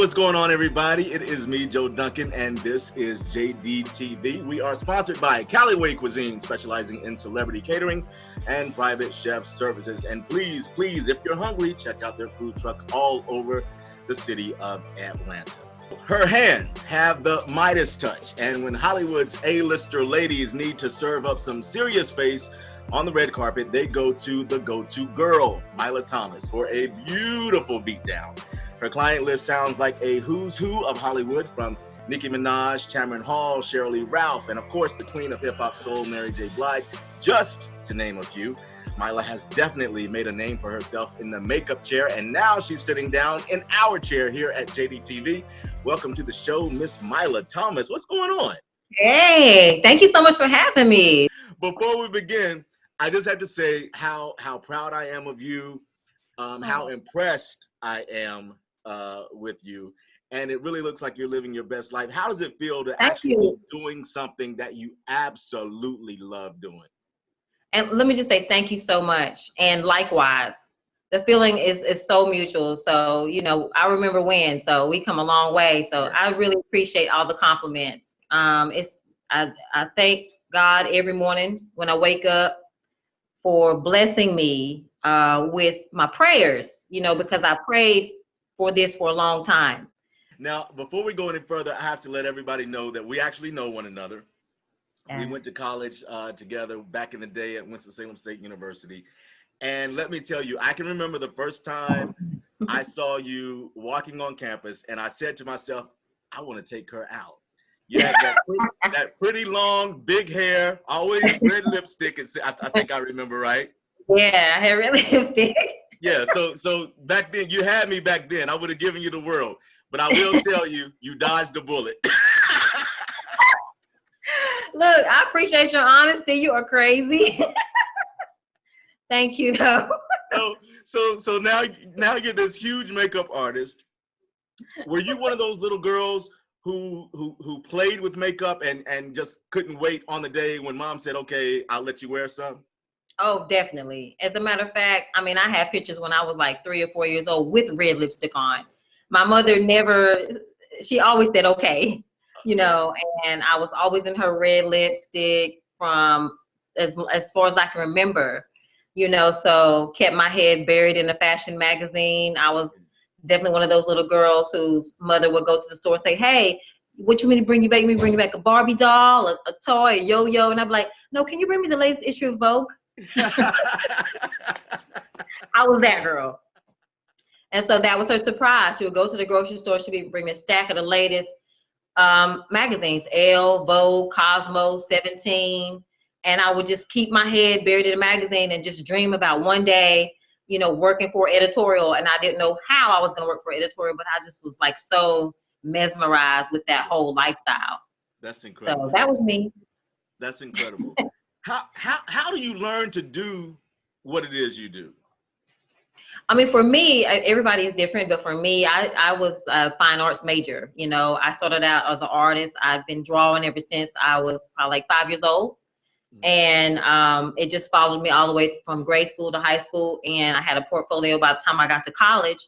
what's going on, everybody? It is me, Joe Duncan, and this is Jdtv. We are sponsored by Callaway Cuisine, specializing in celebrity catering and private chef services. And please, if you're hungry, check out their food truck all over the city of Atlanta. Her hands have the Midas touch, and when Hollywood's A-lister ladies need to serve up some serious face on the red carpet, they go to the go-to girl, Mila Thomas, for a beautiful beatdown. Her client list sounds like a who's who of Hollywood, from Nikki Minaj, Tamron Hall, Sheryl Lee Ralph, and of course the queen of hip-hop soul, Mary J. Blige, just to name a few. Mila has definitely made a name for herself in the makeup chair, and now she's sitting down in our chair here at Jdtv. Welcome to the show, Miss Mila Thomas. What's going on? Hey, thank you so much for having me. Before we begin, I just have to say how proud I am of you, how impressed I am with you, and it really looks like you're living your best life. How does it feel to actually be doing something that you absolutely love doing? And let me just say thank you so much. And likewise, the feeling is so mutual. So, you know, I remember when, so we come a long way. So I really appreciate all the compliments. I thank God every morning when I wake up for blessing me with my prayers, you know, because I prayed for this for a long time. Now, before we go any further, I have to let everybody know that we actually know one another. We went to college together back in the day at Winston-Salem State University. And let me tell you, I can remember the first time I saw you walking on campus, and I said to myself, I want to take her out. You had that pretty long, big hair, always red lipstick. I think I remember right. Yeah, I had red lipstick. Yeah, so back then, you had me back then. I would have given you the world. But I will tell you, you dodged a bullet. Look, I appreciate your honesty. You are crazy. Thank you, though. So now you're this huge makeup artist. Were you one of those little girls who played with makeup and just couldn't wait on the day when mom said, okay, I'll let you wear some? Oh, definitely. As a matter of fact, I mean, I have pictures when I was like 3 or 4 years old with red lipstick on. My mother she always said, okay, you know, and I was always in her red lipstick from as far as I can remember, you know, so kept my head buried in a fashion magazine. I was definitely one of those little girls whose mother would go to the store and say, hey, what you mean to bring you back? You mean bring you back a Barbie doll, a toy, a yo-yo? And I'm like, no, can you bring me the latest issue of Vogue? I was that girl. And so that was her surprise. She would go to the grocery store. She would bring me a stack of the latest magazines, Elle, Vogue, Cosmo, 17. And I would just keep my head buried in the magazine and just dream about one day, you know, working for editorial. And I didn't know how I was going to work for editorial, but I just was like so mesmerized with that whole lifestyle. That's incredible. So that was me. That's incredible. How do you learn to do what it is you do? I mean, for me, everybody is different, but for me, I was a fine arts major. You know, I started out as an artist. I've been drawing ever since I was probably like 5 years old. And it just followed me all the way from grade school to high school. And I had a portfolio by the time I got to college.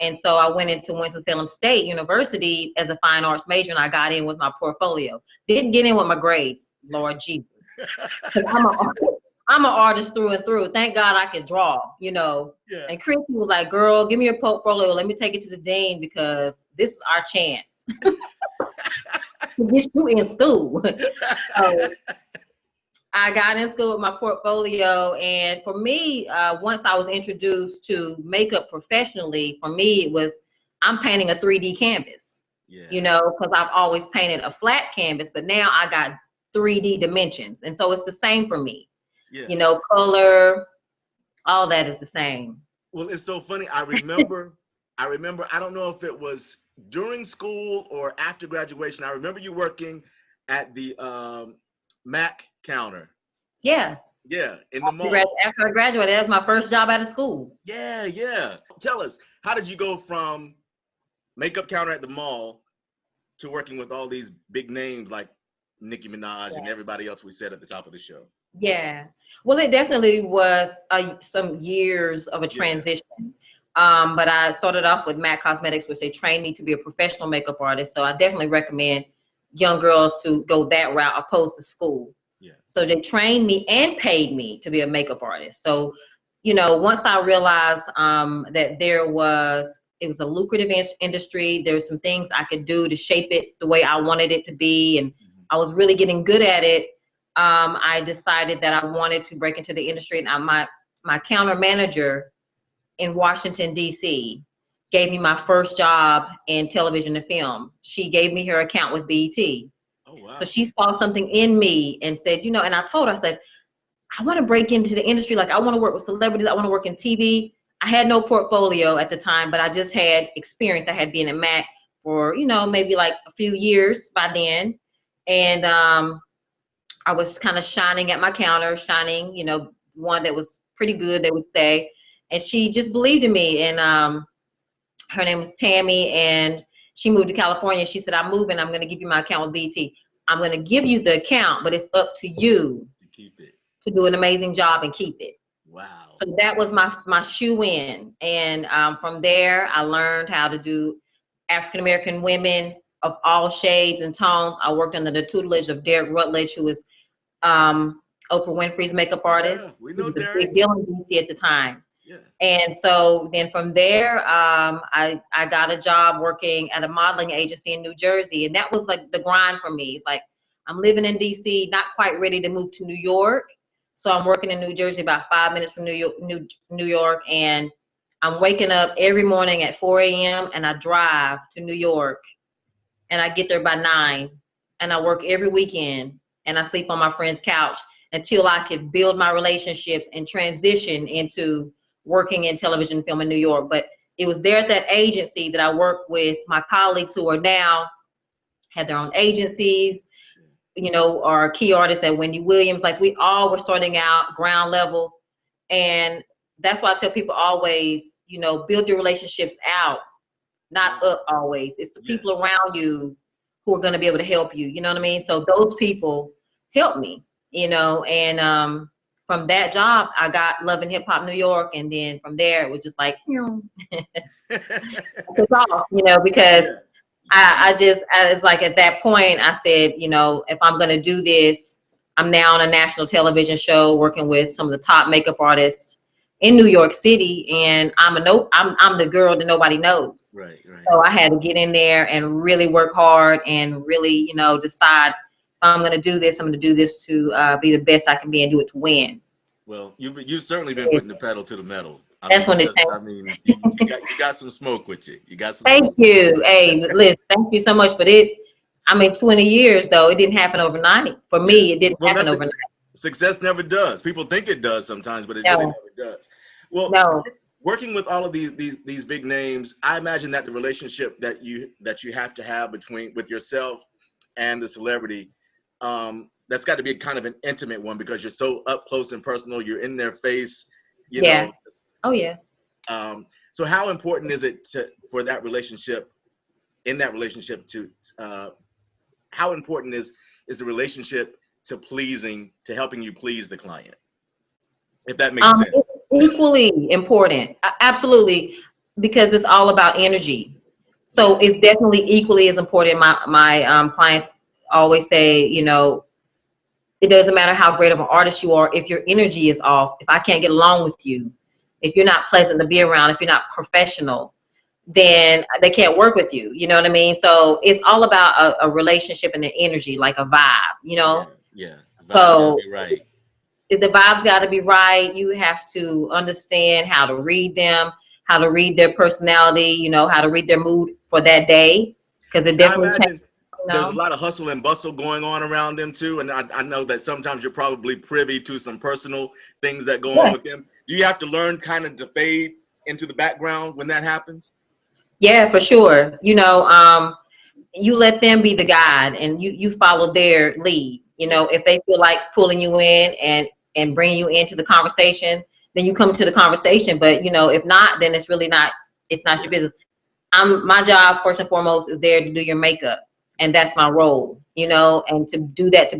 And so I went into Winston-Salem State University as a fine arts major, and I got in with my portfolio. Didn't get in with my grades, Lord Jesus. I'm an artist through and through. Thank God I can draw, you know. Yeah. And Christy was like, girl, give me your portfolio. Let me take it to the dean because this is our chance to get you in school. So I got in school with my portfolio. And for me, once I was introduced to makeup professionally, for me, it was I'm painting a 3D canvas, you know, because I've always painted a flat canvas, but now I got 3D dimensions. And so it's the same for me. Yeah. You know, color, all that is the same. Well, it's so funny. I remember, I don't know if it was during school or after graduation. I remember you working at the Mac counter. Yeah. Yeah, in the mall. After I graduated, that was my first job out of school. Yeah. Tell us, how did you go from makeup counter at the mall to working with all these big names like Nikki Minaj and everybody else we said at the top of the show? Yeah. Well, it definitely was some years of a transition. But I started off with MAC Cosmetics, which they trained me to be a professional makeup artist. So I definitely recommend young girls to go that route opposed to school. Yeah. So they trained me and paid me to be a makeup artist. So, you know, once I realized that it was a lucrative industry, there were some things I could do to shape it the way I wanted it to be, and I was really getting good at it. I decided that I wanted to break into the industry, and my counter manager in Washington, D.C. gave me my first job in television and film. She gave me her account with BET. Oh, wow. So she saw something in me and said, you know, and I told her, I said, I want to break into the industry. Like, I want to work with celebrities. I want to work in TV. I had no portfolio at the time, but I just had experience. I had been at MAC for, you know, maybe like a few years by then. And I was kind of shining at my counter, you know, one that was pretty good, they would say. And she just believed in me. And her name was Tammy, and she moved to California. She said, I'm moving. I'm going to give you my account with BT. I'm going to give you the account, but it's up to you to keep it, to do an amazing job and keep it. Wow. So that was my shoe in. And from there, I learned how to do African-American women of all shades and tones. I worked under the tutelage of Derek Rutledge, who was Oprah Winfrey's makeup artist. Yeah, we know He was a Derek. big deal in DC at the time. Yeah. And so then from there, I got a job working at a modeling agency in New Jersey. And that was like the grind for me. It's like, I'm living in DC, not quite ready to move to New York. So I'm working in New Jersey, about 5 minutes from New York. And I'm waking up every morning at 4 a.m. and I drive to New York. And I get there by 9. And I work every weekend. And I sleep on my friend's couch until I could build my relationships and transition into working in television and film in New York. But it was there at that agency that I worked with my colleagues who are now had their own agencies, you know, our key artists at Wendy Williams. Like, we all were starting out ground level. And that's why I tell people always, you know, build your relationships out, not up always. It's the people around you who are going to be able to help you. You know what I mean? So those people helped me, you know, and from that job, I got Love and Hip Hop New York. And then from there, it was just like, you know, because it's like at that point, I said, you know, if I'm going to do this, I'm now on a national television show working with some of the top makeup artists in New York City. And I'm the girl that nobody knows. Right. So I had to get in there and really work hard and really, you know, decide, I'm going to do this. I'm going to do this to be the best I can be and do it to win. Well, you've certainly been putting the pedal to the metal. You got some smoke with you. You got some. Thank you. Hey, listen, thank you so much. But 20 years though, it didn't happen overnight. For me, it didn't happen overnight. Success never does. People think it does sometimes, but it really never does. Well, working with all of these big names, I imagine that the relationship that you have to have with yourself and the celebrity, that's got to be kind of an intimate one, because you're so up close and personal. You're in their face, you know. Oh yeah. So how important is it for that relationship? How important is the relationship to helping you please the client? If that makes sense. It's equally important, absolutely, because it's all about energy. So it's definitely equally as important. My clients always say, you know, it doesn't matter how great of an artist you are, if your energy is off, if I can't get along with you, if you're not pleasant to be around, if you're not professional, then they can't work with you. You know what I mean? So it's all about a relationship and an energy, like a vibe, you know? Yeah. So right. The vibes got to be right. You have to understand how to read them, how to read their personality, you know, how to read their mood for that day. Because it definitely changes. There's a lot of hustle and bustle going on around them too. And I know that sometimes you're probably privy to some personal things that go on with them. Do you have to learn kind of to fade into the background when that happens? Yeah, for sure. You know, you let them be the guide and you follow their lead. You know, if they feel like pulling you in and bringing you into the conversation, then you come to the conversation. But, you know, if not, then it's not your business. My job, first and foremost, is there to do your makeup. And that's my role, you know, and to do that to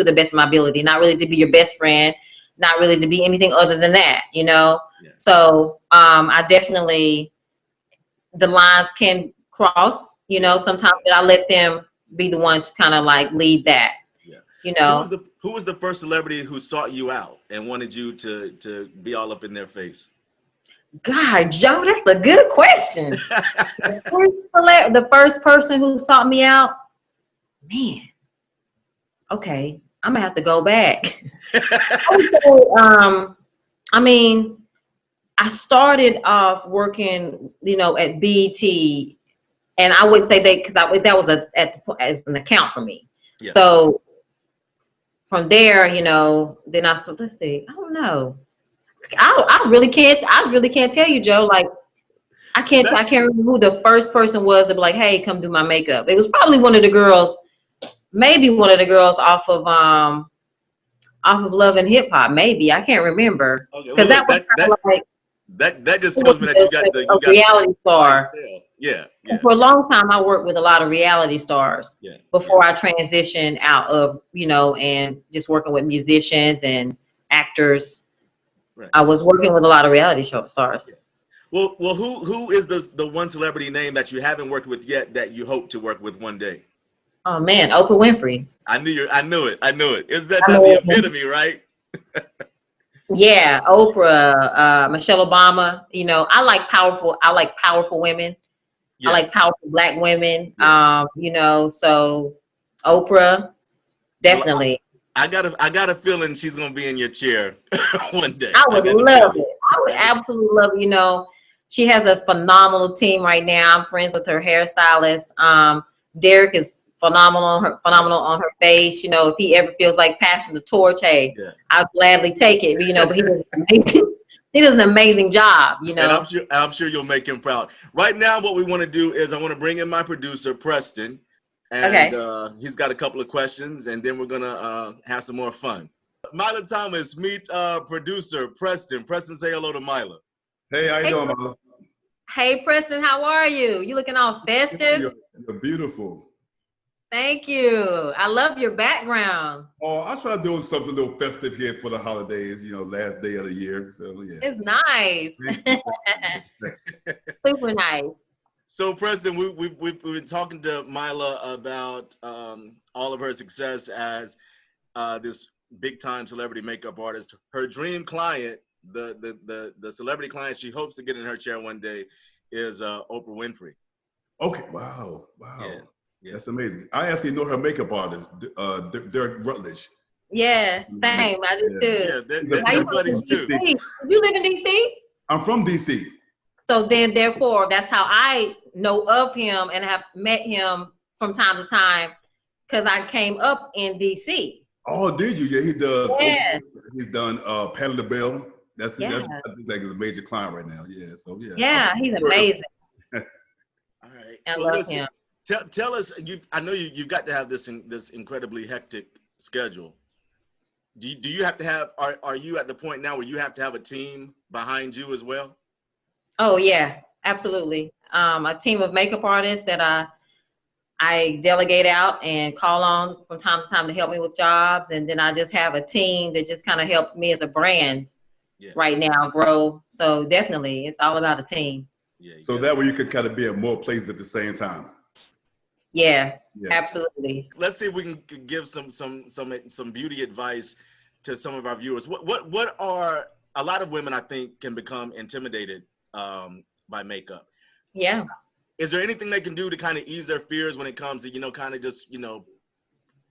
the best of my ability, not really to be your best friend, not really to be anything other than that, you know. So I definitely, the lines can cross, you know, sometimes, but I let them be the one to kind of like lead that, Yeah. you know. Who was the first celebrity who sought you out and wanted you to be all up in their face? God, Joe, that's a good question. The first person who sought me out, man. Okay, I'm gonna have to go back. I would say, I mean, I started off working, you know, at BET, and I would say that because that was it was an account for me. Yeah. So from there, you know, then I started. Let's see, I don't know. I really can't. I really can't tell you, Joe. Like I can't. I can't remember who the first person was to be like, "Hey, come do my makeup." It was probably one of the girls. Maybe one of the girls off of Love and Hip Hop. Maybe I can't remember Okay, because well, look, that was kind of like that just tells me that you got a reality star. clientele. Yeah, And yeah, for a long time, I worked with a lot of reality stars yeah. before I transitioned out of, you know, and just working with musicians and actors. Right. I was working with a lot of reality show stars. Yeah. Well, who is the one celebrity name that you haven't worked with yet that you hope to work with one day? Oh man, Oprah Winfrey. I knew it. Is that I not the mean, epitome, right? yeah, Oprah, Michelle Obama. You know, I like powerful women. I Yeah. like powerful Black women. Yeah. You know, so Oprah, Well, definitely. I got a feeling she's gonna be in your chair one day. I I would got a love feeling. it. I would absolutely love it. You know, she has a phenomenal team right now. I'm friends with her hairstylist. Derek is phenomenal on her face. You know, if he ever feels like passing the torch, hey, Yeah. I'll gladly take it. You know, but he does an amazing job, you And know. I'm sure you'll make him proud. Right now, what we want to do is I want to bring in my producer, Preston, and Okay. he's got a couple of questions, and then we're gonna have some more fun. Mila Thomas, meet producer Preston. Preston, say hello to Mila. Hey, how you Hey, doing, Mother? hey, Preston, how are you? You looking all festive? You're beautiful. Thank you. I love your background. Oh, I try to do something a little festive here for the holidays, you know, last day of the year. So, yeah. It's nice. Super nice. So, Preston, we've been talking to Mila about all of her success as this big time celebrity makeup artist. Her dream client, the celebrity client she hopes to get in her chair one day, is Oprah Winfrey. Okay, wow. Yeah, yeah. That's amazing. I actually know her makeup artist, Derek Rutledge. Yeah, same. I just do. Yeah, He's they're You buddies live in too. DC? You live in DC? I'm from DC. So then, therefore, that's how I know of him and have met him from time to time because I came up in DC. Oh, did you? Yeah, he does. Yeah. He's done Patti LaBelle. That's Yeah. I think like his major client right now. Yeah, so yeah. Yeah, he's amazing. All right. I Well, love listen, him. tell us. I know you've got to have this incredibly hectic schedule. Do you have to have? Are you at the point now where you have to have a team behind you as well? Oh yeah, absolutely. A team of makeup artists that I delegate out and call on from time to time to help me with jobs, and then I just have a team that just kind of helps me as a brand right now grow. So definitely, it's all about a team. Yeah. So that way you could kind of be at more places at the same time. Yeah, absolutely. Let's see if we can give some beauty advice to some of our viewers. What are a lot of women I think can become intimidated by makeup. Yeah. Is there anything they can do to kind of ease their fears when it comes to, kind of just,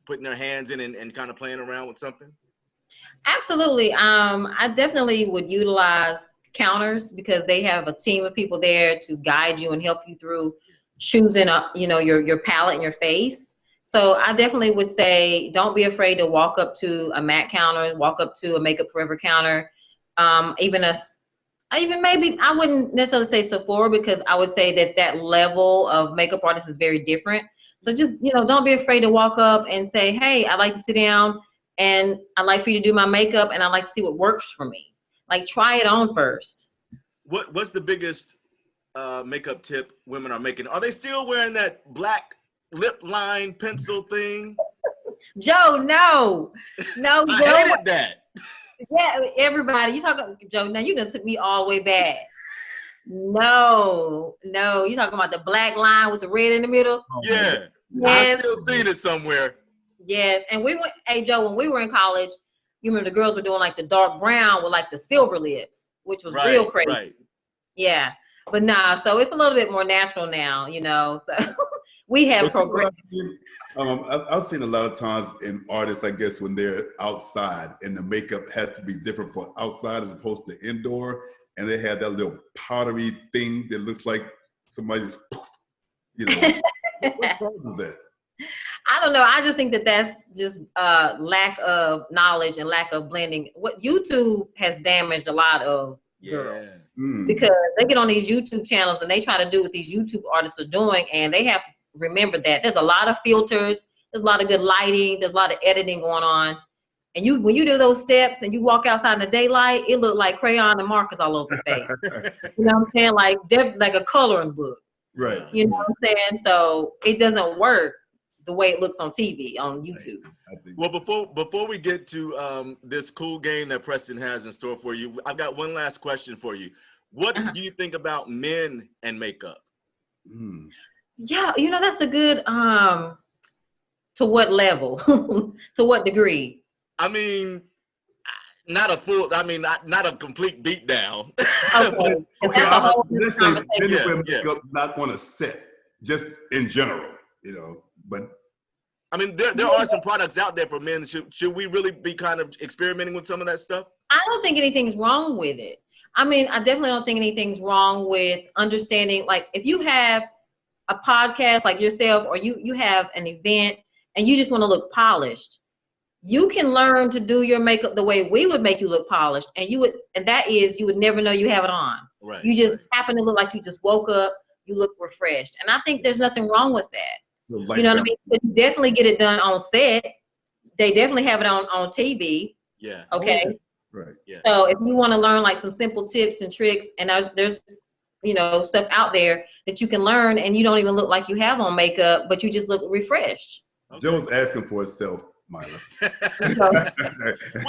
putting their hands in and kind of playing around with something? Absolutely. I definitely would utilize counters because they have a team of people there to guide you and help you through choosing your palette and your face. So I definitely would say don't be afraid to walk up to a MAC counter, walk up to a Makeup Forever counter, even maybe I wouldn't necessarily say Sephora because I would say that level of makeup artist is very different. So just, don't be afraid to walk up and say, hey, I'd like to sit down and I'd like for you to do my makeup and I'd like to see what works for me. Like try it on first. What's the biggest makeup tip women are making? Are they still wearing that black lip line pencil thing? Joe, no, I Joe. hated that. Yeah, everybody. You talking, Joe? Now you done took me all the way back. No, you talking about the black line with the red in the middle? Yeah. Yes. I still seen it somewhere. Yes, and we went. Hey, Joe, when we were in college, you remember the girls were doing like the dark brown with like the silver lips, which was real crazy. Right. Yeah, but nah. So it's a little bit more natural now, So we have progressed. I've seen a lot of times in artists, I guess, when they're outside and the makeup has to be different for outside as opposed to indoor, and they have that little powdery thing that looks like somebody just, what causes that? I don't know. I just think that that's just lack of knowledge and lack of blending. What YouTube has damaged a lot of girls because they get on these YouTube channels and they try to do what these YouTube artists are doing, and they have to remember that there's a lot of filters, there's a lot of good lighting, there's a lot of editing going on, and when you do those steps and you walk outside in the daylight, it look like crayon and markers all over your face. You know what I'm saying? Like a coloring book. Right. You know what I'm saying? So it doesn't work the way it looks on TV, on YouTube. Well, before we get to this cool game that Preston has in store for you, I've got one last question for you. What do you think about men and makeup? Yeah, that's a good, to what level? To what degree? I mean, not a complete beat down. Okay. Let's say men wear makeup not on a set, just in general, but I mean, there are some products out there for men. Should we really be kind of experimenting with some of that stuff? I don't think anything's wrong with it. I mean, I definitely don't think anything's wrong with understanding, like, if you have a podcast like yourself, or you have an event and you just want to look polished, you can learn to do your makeup the way we would make you look polished, and you would never know you have it on. Right. You just happen to look like you just woke up, you look refreshed. And I think there's nothing wrong with that. You know what I mean? But you definitely get it done on set. They definitely have it on TV. Yeah. Okay. Right. Yeah. So if you want to learn like some simple tips and tricks, and there's stuff out there that you can learn, and you don't even look like you have on makeup, but you just look refreshed. Okay. Joe's asking for itself, Mila.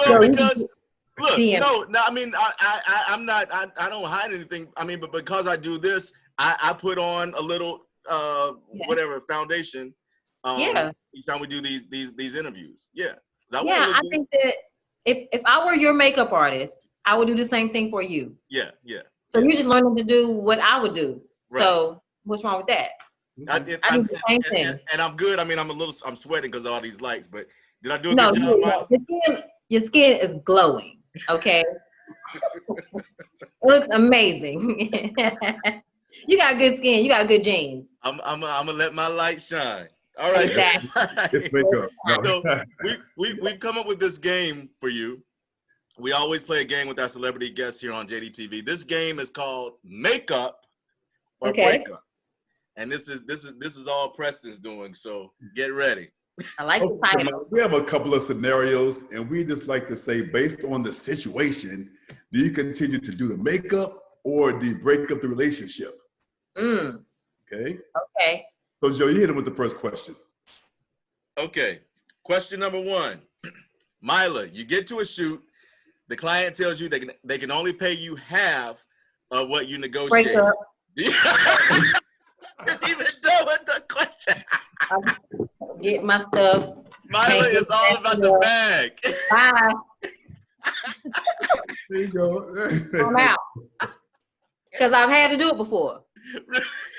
Well, because look, I mean, I'm not. I don't hide anything. I mean, but because I do this, I put on a little whatever foundation. Each time we do these interviews. Yeah. I think that if I were your makeup artist, I would do the same thing for you. Yeah. So you're just learning to do what I would do. Right. So what's wrong with that? I do the same thing. And I'm good. I mean, I'm sweating because of all these lights, but did I do a good job, Mila? Your skin is glowing, okay? It looks amazing. You got good skin. You got good genes. I'm gonna let my light shine. All right. Exactly. So we've come up with this game for you. We always play a game with our celebrity guests here on Jdtv. This game is called Makeup or Breakup, and this is all Preston's doing. So get ready. I like the title. We have a couple of scenarios, and we just like to say, based on the situation, do you continue to do the makeup or do you break up the relationship? Okay. So Joe, you hit him with the first question. Okay. Question number 1. Mila, you get to a shoot. The client tells you they can only pay you half of what you negotiate. Break up. Didn't even know what the question. Get my stuff. Mila is all about the bag. Bye. There you go. I'm out. Because I've had to do it before.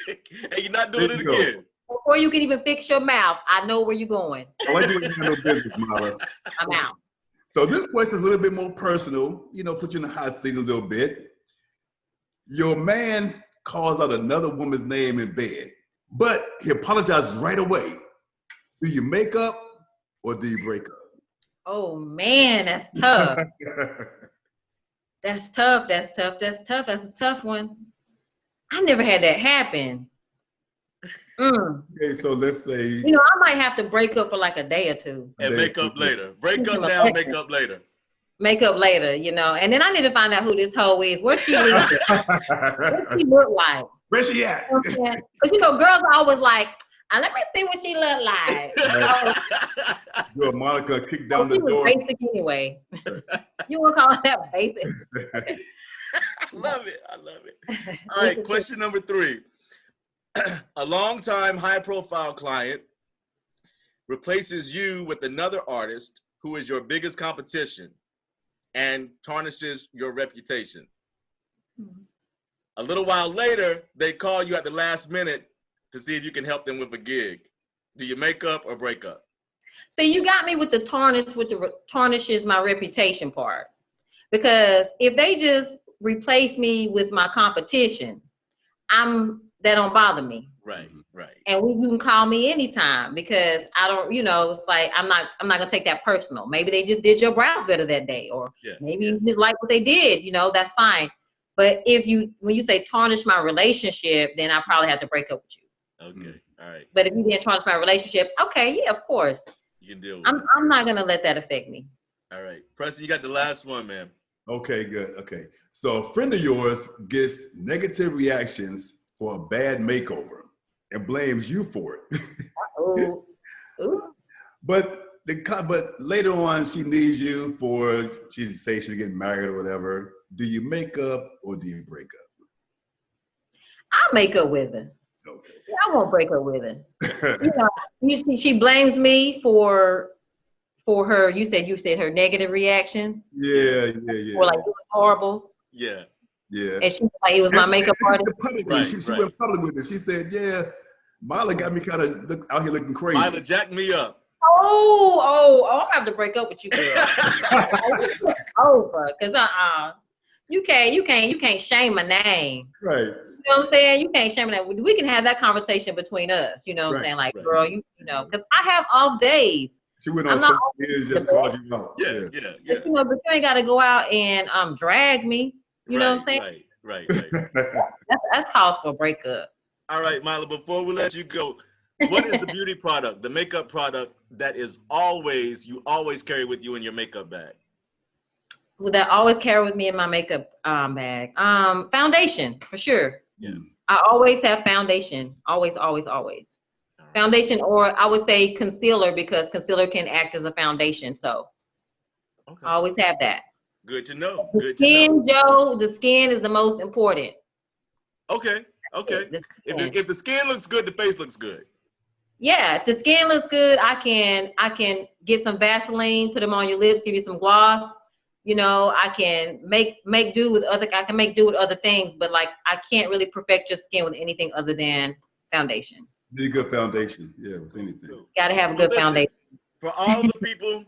And you're not doing it again. Before you can even fix your mouth, I know where you're going. I like the way you handle business, Mila. I'm out. So this question is a little bit more personal, put you in the hot seat a little bit. Your man calls out another woman's name in bed, but he apologizes right away. Do you make up or do you break up? Oh man, that's tough. That's tough. That's a tough one. I never had that happen. Okay, so let's say I might have to break up for like a day or two. And make up later. Break up now, make up later. Make up later, and then I need to find out who this hoe is. Where she live? What she look like? Where she at? Because girls are always like, Let me see what she look like. Your Monica kicked down the She was door. basic anyway. You would call that basic? I love it. I love it. All right, question number 3. A longtime high-profile client replaces you with another artist who is your biggest competition and tarnishes your reputation. A little while later, they call you at the last minute to see if you can help them with a gig. Do you make up or break up? So you got me with the tarnishes my reputation part. Because if they just replace me with my competition, that don't bother me. Right. And you can call me anytime because I don't, it's like I'm not gonna take that personal. Maybe they just did your brows better that day, or maybe you just like what they did. That's fine. But when you say tarnish my relationship, then I probably have to break up with you. Okay. All right. But if you didn't tarnish my relationship, okay, yeah, of course. You can deal with it. I'm not gonna let that affect me. All right. Preston, you got the last one, man. Okay, good. Okay. So a friend of yours gets negative reactions for a bad makeover and blames you for it. Ooh. But later on, she needs you she say she's getting married or whatever. Do you make up or do you break up? I'll make up with her. Okay. I won't break up with her. She blames me for her. You said her negative reaction. Yeah. Or like it was horrible. Yeah. And she was like, it was my makeup artist. She went public with it. She said, "Yeah, Mila got me kind of out here looking crazy." Mila jacked me up. Oh! I'm gonna have to break up with you, girl. Over, cause you can't shame my name. Right. You know what I'm saying? You can't shame my name. We can have that conversation between us. You know what I'm saying? Like, girl, cause I have off days. She went on social media just called you out. Yeah. But you ain't got to go out and drag me. You know what I'm saying? Right. That's cause for a breakup. All right, Mila, before we let you go, what is the beauty product, the makeup product that you always carry with you in your makeup bag? That I always carry with me in my makeup bag. Foundation, for sure. Yeah. I always have foundation. Always. Foundation, or I would say concealer, because concealer can act as a foundation. So I always have that. Good to know. Joe, the skin is the most important. Okay. If the skin looks good, the face looks good. Yeah, if the skin looks good, I can get some Vaseline, put them on your lips, give you some gloss. I can make do with other things, but like I can't really perfect your skin with anything other than foundation. Need a good foundation, with anything. Got to have a good foundation. For all the people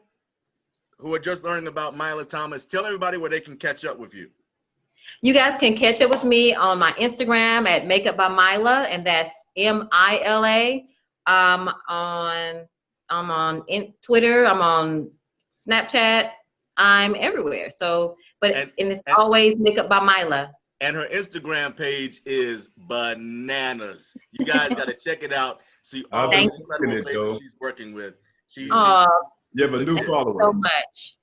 who are just learning about Mila Thomas, tell everybody where they can catch up with you. You guys can catch up with me on my Instagram at Makeup by Mila, and that's Mila. I'm on Twitter. I'm on Snapchat. I'm everywhere. So, and it's always Makeup by Mila. And her Instagram page is bananas. You guys got to check it out. See all the incredible faces she's working with. You have a new follower. So much.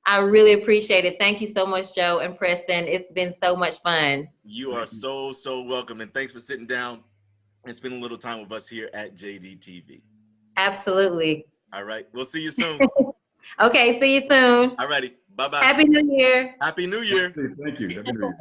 I really appreciate it. Thank you so much, Joe and Preston. It's been so much fun. You are so welcome, and thanks for sitting down and spending a little time with us here at Jdtv. Absolutely. All right. We'll see you soon. Okay. See you soon. All righty. Bye-bye. Happy New Year. Happy New Year. Thank you. Happy New Year.